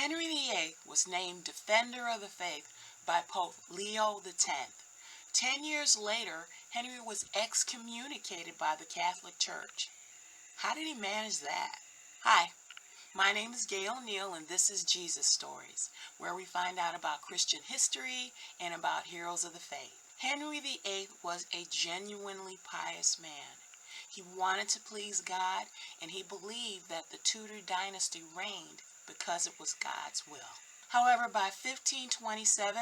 Henry VIII was named Defender of the Faith by Pope Leo X. 10 years later, Henry was excommunicated by the Catholic Church. How did he manage that? Hi, my name is Gail Neal, and this is Jesus Stories, where we find out about Christian history and about heroes of the faith. Henry VIII was a genuinely pious man. He wanted to please God, and he believed that the Tudor dynasty reigned because it was God's will. However, by 1527,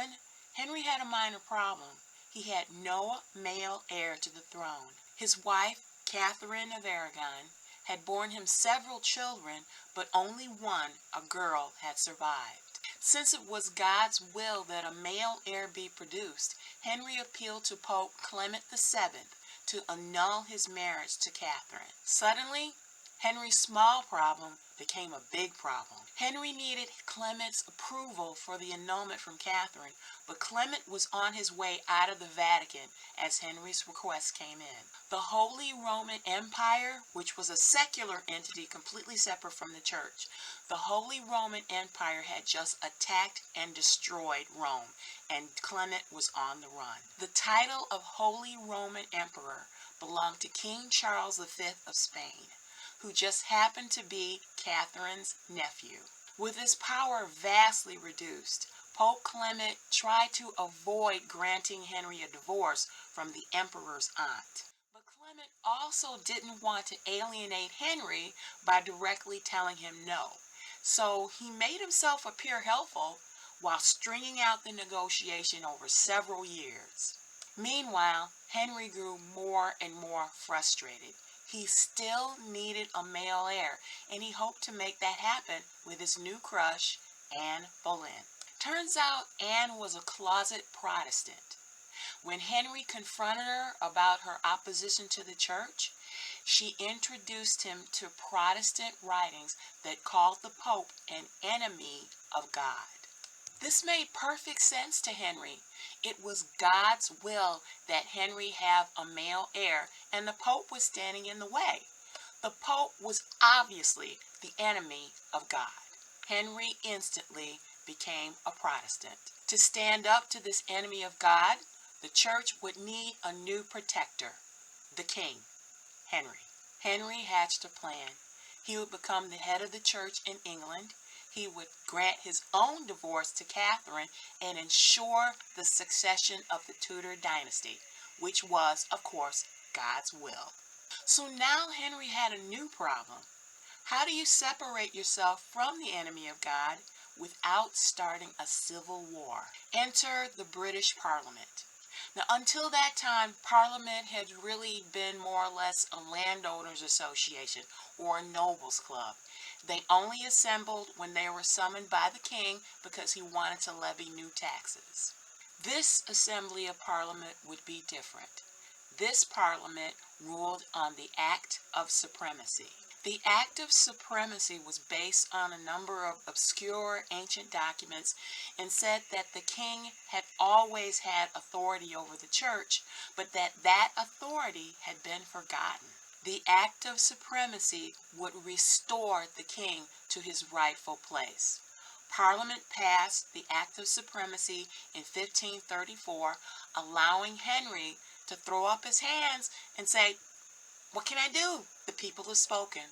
Henry had a minor problem. He had no male heir to the throne. His wife, Catherine of Aragon, had borne him several children, but only one, a girl, had survived. Since it was God's will that a male heir be produced, Henry appealed to Pope Clement VII to annul his marriage to Catherine. Suddenly, Henry's small problem became a big problem. Henry needed Clement's approval for the annulment from Catherine, but Clement was on his way out of the Vatican as Henry's request came in. The Holy Roman Empire, which was a secular entity completely separate from the church, the Holy Roman Empire had just attacked and destroyed Rome, and Clement was on the run. The title of Holy Roman Emperor belonged to King Charles V of Spain, who just happened to be Catherine's nephew. With his power vastly reduced, Pope Clement tried to avoid granting Henry a divorce from the emperor's aunt. But Clement also didn't want to alienate Henry by directly telling him no, so he made himself appear helpful while stringing out the negotiation over several years. Meanwhile, Henry grew more and more frustrated. He still needed a male heir, and he hoped to make that happen with his new crush, Anne Boleyn. Turns out Anne was a closet Protestant. When Henry confronted her about her opposition to the church, she introduced him to Protestant writings that called the Pope an enemy of God. This made perfect sense to Henry. It was God's will that Henry have a male heir, and the Pope was standing in the way. The Pope was obviously the enemy of God. Henry instantly became a Protestant. To stand up to this enemy of God, the church would need a new protector, the king, Henry. Henry hatched a plan. He would become the head of the church in England. He would grant his own divorce to Catherine and ensure the succession of the Tudor dynasty, which was, of course, God's will. So now Henry had a new problem. How do you separate yourself from the enemy of God without starting a civil war? Enter the British Parliament. Now, until that time, Parliament had really been more or less a landowners association or a nobles club. They only assembled when they were summoned by the king because he wanted to levy new taxes. This assembly of Parliament would be different. This Parliament ruled on the Act of Supremacy. The Act of Supremacy was based on a number of obscure ancient documents and said that the king had always had authority over the church, but that authority had been forgotten. The Act of Supremacy would restore the king to his rightful place. Parliament passed the Act of Supremacy in 1534, allowing Henry to throw up his hands and say, "What can I do? The people have spoken."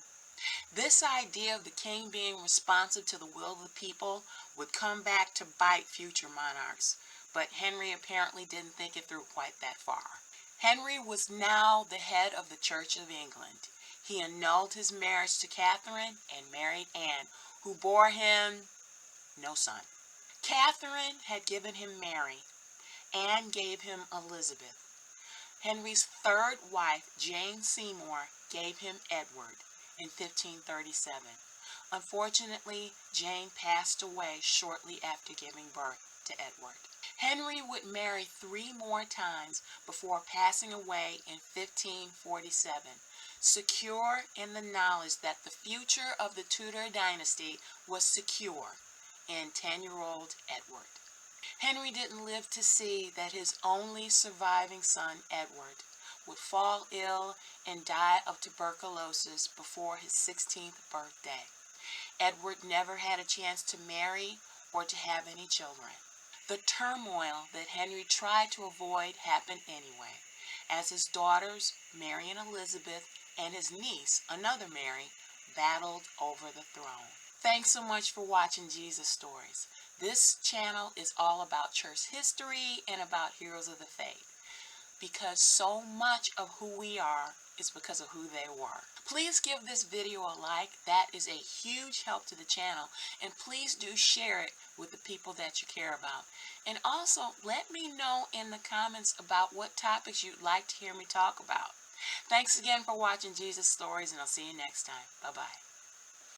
This idea of the king being responsive to the will of the people would come back to bite future monarchs, but Henry apparently didn't think it through quite that far. Henry was now the head of the Church of England. He annulled his marriage to Catherine and married Anne, who bore him no son. Catherine had given him Mary. Anne gave him Elizabeth. Henry's third wife, Jane Seymour, gave him Edward in 1537. Unfortunately, Jane passed away shortly after giving birth to Edward. Henry would marry 3 more times before passing away in 1547, secure in the knowledge that the future of the Tudor dynasty was secure in 10-year-old Edward. Henry didn't live to see that his only surviving son, Edward, would fall ill and die of tuberculosis before his 16th birthday. Edward never had a chance to marry or to have any children. The turmoil that Henry tried to avoid happened anyway, as his daughters, Mary and Elizabeth, and his niece, another Mary, battled over the throne. Thanks so much for watching Jesus Stories. This channel is all about church history and about heroes of the faith, because so much of who we are is because of who they were. Please give this video a like. That is a huge help to the channel. And please do share it with the people that you care about. And also, let me know in the comments about what topics you'd like to hear me talk about. Thanks again for watching Jesus Stories, and I'll see you next time. Bye-bye.